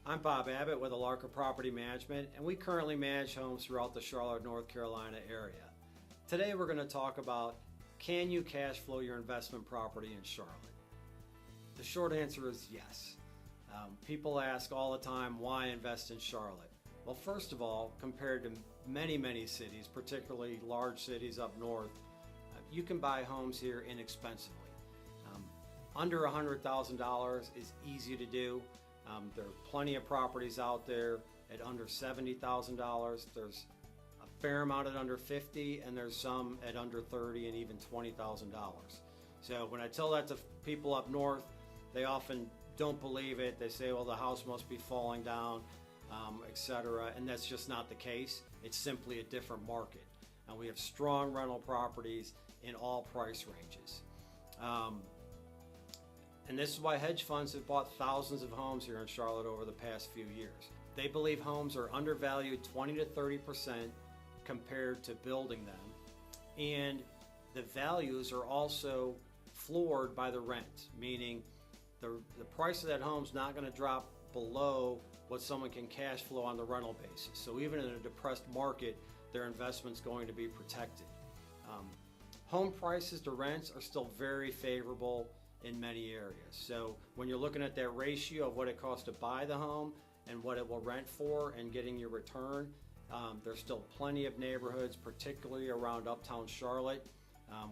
I'm Bob Abbott with Alarca Property Management, and we currently manage homes throughout the Charlotte, North Carolina area. Today we're going to talk about, can you cash flow your investment property in Charlotte? The short answer is yes. People ask all the time, why invest in Charlotte? Well, first of all, compared to many cities, particularly large cities up north, you can buy homes here inexpensively. Under $100,000 is easy to do. There are plenty of properties out there at under $70,000. There's a fair amount at under $50,000, and there's some at under $30,000 and even $20,000. So when I tell that to people up north, they often don't believe it. They say, well, the house must be falling down, etc. And that's just not the case. It's simply a different market. And we have strong rental properties in all price ranges. And this is why hedge funds have bought thousands of homes here in Charlotte over the past few years. They believe homes are undervalued 20 to 30% compared to building them. And the values are also floored by the rent, meaning the price of that home is not going to drop below what someone can cash flow on the rental basis. So even in a depressed market, their investment's going to be protected. Home prices to rents are still very favorable in many areas. So when you're looking at that ratio of what it costs to buy the home and what it will rent for and getting your return, there's still plenty of neighborhoods, particularly around uptown Charlotte,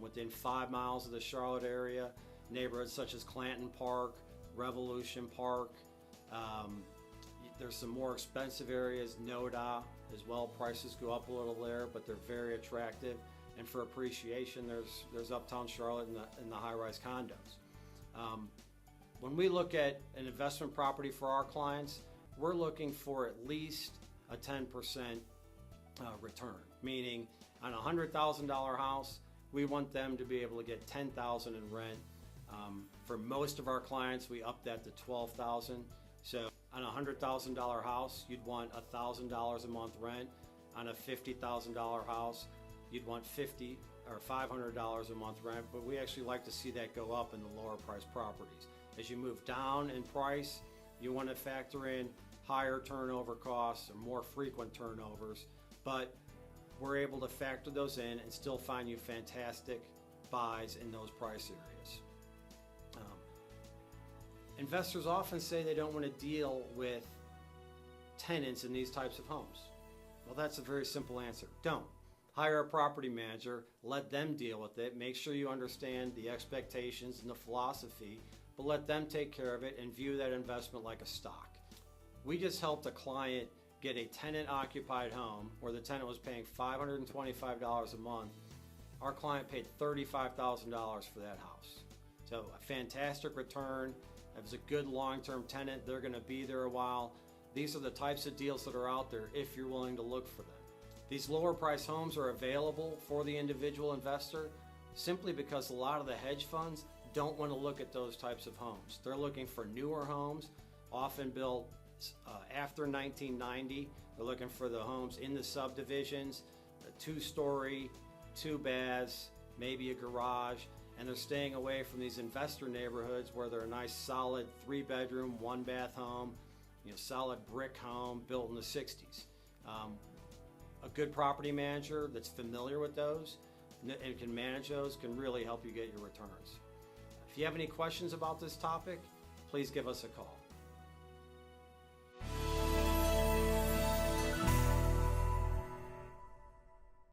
within 5 miles of the Charlotte area, neighborhoods such as Clanton Park, Revolution Park. There's some more expensive areas, Noda as well. Prices go up a little there, but they're very attractive. And for appreciation, there's uptown Charlotte in the high-rise condos. When we look at an investment property for our clients, we're looking for at least a 10% return, meaning on a $100,000 house, we want them to be able to get $10,000 in rent. For most of our clients, we up that to $12,000. So on a $100,000 house, you'd want $1,000 a month rent. On a $50,000 house, you'd want $50 or $500 a month rent, but we actually like to see that go up in the lower price properties. As you move down in price, you want to factor in higher turnover costs or more frequent turnovers, but we're able to factor those in and still find you fantastic buys in those price areas. Investors often say they don't want to deal with tenants in these types of homes. Well, that's a very simple answer. Don't. Hire a property manager, let them deal with it, make sure you understand the expectations and the philosophy, but let them take care of it and view that investment like a stock. We just helped a client get a tenant-occupied home where the tenant was paying $525 a month. Our client paid $35,000 for that house. So a fantastic return. It was a good long-term tenant. They're going to be there a while. These are the types of deals that are out there if you're willing to look for them. These lower price homes are available for the individual investor simply because a lot of the hedge funds don't want to look at those types of homes. They're looking for newer homes, often built after 1990. They're looking for the homes in the subdivisions, a 2-story, 2 baths, maybe a garage, and they're staying away from these investor neighborhoods where they're a nice solid 3-bedroom, 1-bath home, solid brick home built in the 60s. A good property manager that's familiar with those and can manage those can really help you get your returns. If you have any questions about this topic, please give us a call.